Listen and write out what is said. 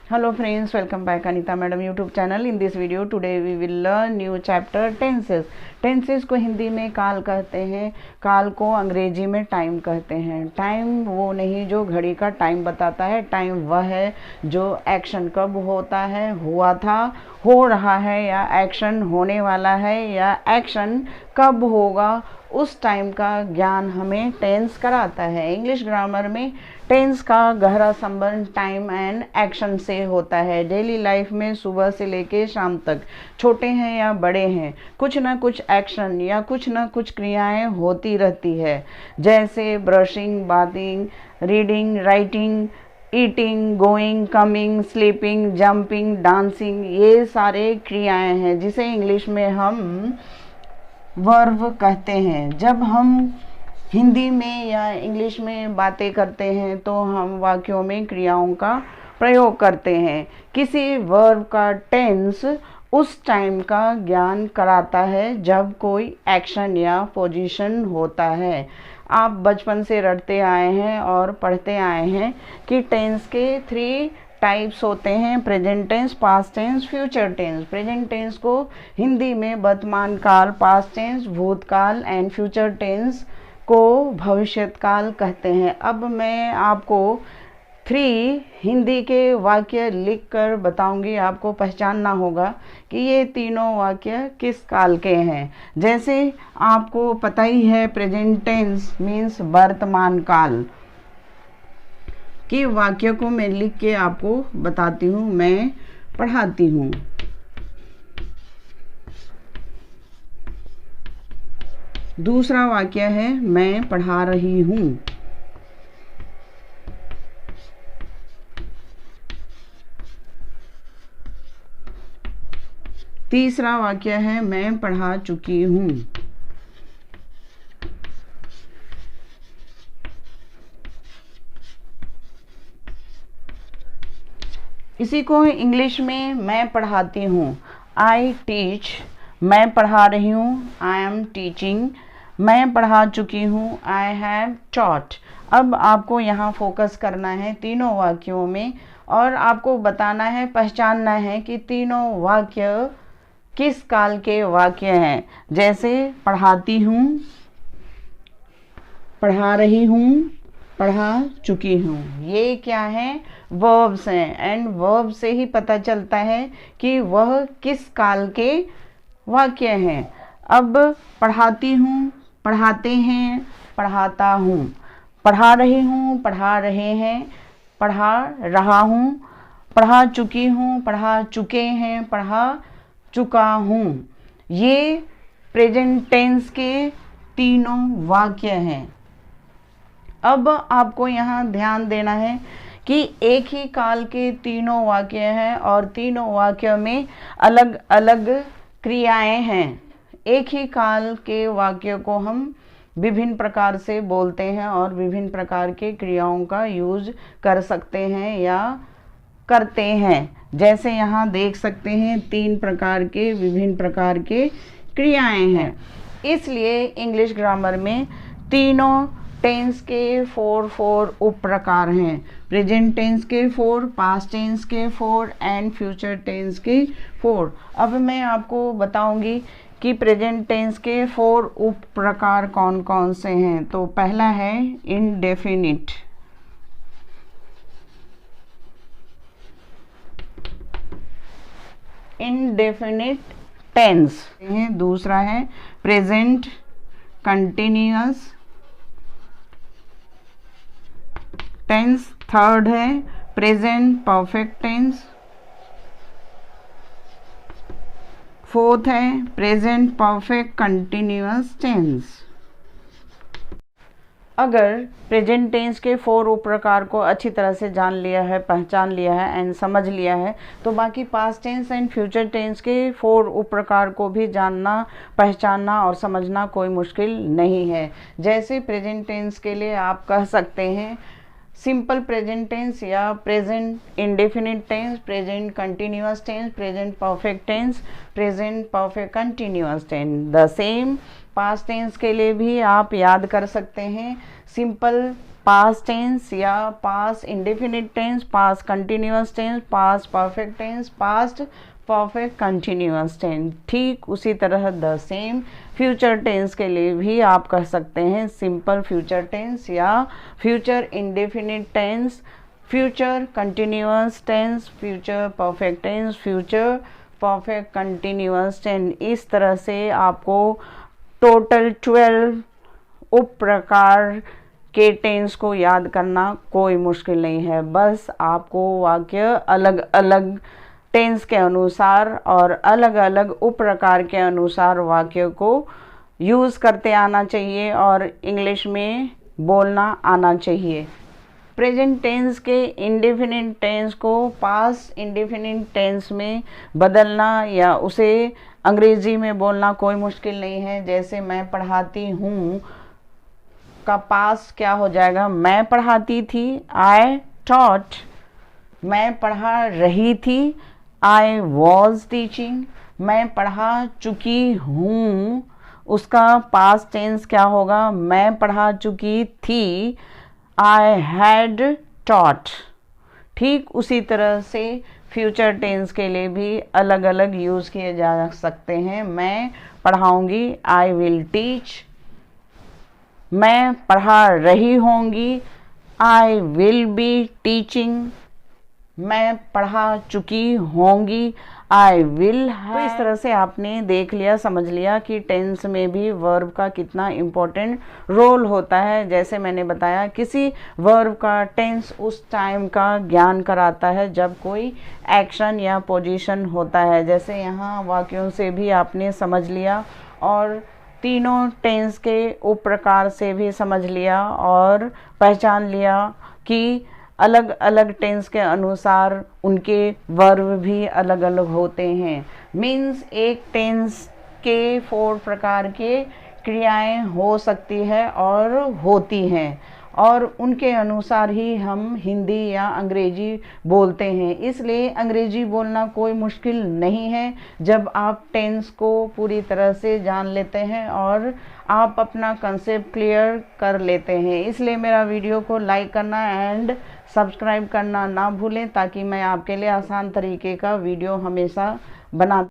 Hello friends, welcome back Anita Madam YouTube channel. In this video today we will learn new chapter tenses. Tenses को हिंदी में काल कहते हैं, काल को अंग्रेजी में टाइम कहते हैं। टाइम वो नहीं जो घड़ी का टाइम बताता है, टाइम वह है जो एक्शन कब होता है, हुआ था, हो रहा है या एक्शन होने वाला है या एक्शन कब होगा, उस टाइम का ज्ञान हमें टेंस कराता है। इंग्लिश ग्रामर में टेंस का गहरा संबंध टाइम एंड एक्शन से होता है। डेली लाइफ में सुबह से लेके शाम तक, छोटे हैं या बड़े हैं, कुछ ना कुछ एक्शन या कुछ ना कुछ क्रियाएं होती रहती है, जैसे brushing, bathing, reading, writing, eating, going, coming, sleeping, jumping, dancing. ये सारे क्रियाएं हैं जिसे इंग्लिश में हम वर्ब कहते हैं। जब हम हिंदी में या इंग्लिश में बातें करते हैं तो हम वाक्यों में क्रियाओं का प्रयोग करते हैं। किसी वर्ब का टेंस उस टाइम का ज्ञान कराता है जब कोई एक्शन या पोजीशन होता है। आप बचपन से रटते आए हैं और पढ़ते आए हैं कि टेंस के 3 टाइप्स होते हैं, present tense, past tense, future tense. Present tense को हिंदी में वर्तमान काल, पास्ट टेंस भूतकाल एंड फ्यूचर टेंस को भविष्यकाल कहते हैं। अब मैं आपको 3 हिंदी के वाक्य लिखकर बताऊंगी। आपको पहचानना होगा कि ये तीनों वाक्य किस काल के हैं। जैसे आपको पता ही है, प्रेजेंट टेंस मीन्स वर्तमान काल के वाक्य को मैं लिख के आपको बताती हूँ, मैं पढ़ाती हूँ। दूसरा वाक्य है मैं पढ़ा रही हूँ। तीसरा वाक्य है मैं पढ़ा चुकी हूँ। इसी को इंग्लिश में मैं पढ़ाती हूँ, आई टीच। मैं पढ़ा रही हूँ, आई एम टीचिंग। मैं पढ़ा चुकी हूँ, आई हैव टॉट। अब आपको यहाँ फोकस करना है तीनों वाक्यों में और आपको बताना है, पहचानना है कि तीनों वाक्य किस काल के वाक्य हैं। जैसे पढ़ाती हूँ, पढ़ा रही हूँ, पढ़ा चुकी हूँ। ये क्या है? वर्ब्स हैं एंड वर्ब से ही पता चलता है कि वह किस काल के वाक्य हैं। अब पढ़ाती हूँ, पढ़ाते हैं, पढ़ाता हूँ। पढ़ा रही हूँ, पढ़ा रहे हैं, पढ़ा रहा हूँ। पढ़ा चुकी हूँ, पढ़ा चुके हैं, पढ़ा चुका हूँ। ये प्रेजेंट टेंस के तीनों वाक्य हैं। अब आपको यहाँ ध्यान देना है कि एक ही काल के तीनों वाक्य हैं और तीनों वाक्यों में अलग अलग क्रियाएं हैं। एक ही काल के वाक्य को हम विभिन्न प्रकार से बोलते हैं और विभिन्न प्रकार के क्रियाओं का यूज कर सकते हैं या करते हैं। जैसे यहाँ देख सकते हैं 3 प्रकार के विभिन्न प्रकार के क्रियाएं हैं। इसलिए इंग्लिश ग्रामर में तीनों टेंस के 4 उप प्रकार हैं। प्रेजेंट टेंस के 4, पास्ट टेंस के 4 एंड फ्यूचर टेंस के 4। अब मैं आपको बताऊंगी कि प्रेजेंट टेंस के 4 उप प्रकार कौन कौन से हैं। तो पहला है इनडेफिनिट। Indefinite tense. दूसरा है प्रेजेंट कंटिन्यूअस टेंस। थर्ड है प्रेजेंट परफेक्ट टेंस। फोर्थ है प्रेजेंट परफेक्ट कंटिन्यूअस टेंस। अगर प्रेजेंट टेंस के 4 उप प्रकार को अच्छी तरह से जान लिया है, पहचान लिया है एंड समझ लिया है, तो बाकी past tense and future tense के 4 उप प्रकार को भी जानना, पहचानना और समझना कोई मुश्किल नहीं है। जैसे प्रेजेंट टेंस के लिए आप कह सकते हैं सिंपल प्रेजेंट टेंस या present indefinite tense, present continuous tense, present perfect tense, present perfect continuous tense. The same past tense के लिए भी आप याद कर सकते हैं सिंपल पास्ट टेंस या past indefinite tense, past continuous tense, past perfect tense, past perfect continuous tense. ठीक उसी तरह द सेम फ्यूचर टेंस के लिए भी आप कह सकते हैं सिंपल फ्यूचर टेंस या future indefinite tense, future continuous tense, future perfect tense, future perfect continuous tense. इस तरह से आपको टोटल 12 उप प्रकार के टेंस को याद करना कोई मुश्किल नहीं है। बस आपको वाक्य अलग अलग टेंस के अनुसार और अलग अलग उप प्रकार के अनुसार वाक्य को यूज़ करते आना चाहिए और इंग्लिश में बोलना आना चाहिए। प्रेजेंट टेंस के इंडेफिनिट टेंस को पास्ट इंडेफिनिट टेंस में बदलना या उसे अंग्रेजी में बोलना कोई मुश्किल नहीं है। जैसे मैं पढ़ाती हूँ का पास्ट क्या हो जाएगा, मैं पढ़ाती थी, आई टॉट। मैं पढ़ा रही थी, आई वॉज टीचिंग। मैं पढ़ा चुकी हूँ, उसका पास्ट टेंस क्या होगा, मैं पढ़ा चुकी थी, आई हैड टॉट। ठीक उसी तरह से फ्यूचर टेंस के लिए भी अलग अलग यूज़ किए जा सकते हैं। मैं पढ़ाऊँगी, आई विल टीच। मैं पढ़ा रही होंगी, आई विल बी टीचिंग। मैं पढ़ा चुकी होंगी, आई विल हैव। तो इस तरह से आपने देख लिया, समझ लिया कि टेंस में भी वर्ब का कितना इम्पोर्टेंट रोल होता है। जैसे मैंने बताया, किसी वर्ब का टेंस उस टाइम का ज्ञान कराता है जब कोई एक्शन या पोजीशन होता है। जैसे यहाँ वाक्यों से भी आपने समझ लिया और तीनों टेंस के उप प्रकार से भी समझ लिया और पहचान लिया कि अलग अलग टेंस के अनुसार उनके वर्ब भी अलग अलग होते हैं। मीन्स एक टेंस के 4 प्रकार के क्रियाएं हो सकती है और होती हैं और उनके अनुसार ही हम हिंदी या अंग्रेजी बोलते हैं। इसलिए अंग्रेजी बोलना कोई मुश्किल नहीं है जब आप टेंस को पूरी तरह से जान लेते हैं और आप अपना कंसेप्ट क्लियर कर लेते हैं। इसलिए मेरा वीडियो को लाइक करना एंड सब्सक्राइब करना ना भूलें ताकि मैं आपके लिए आसान तरीके का वीडियो हमेशा बना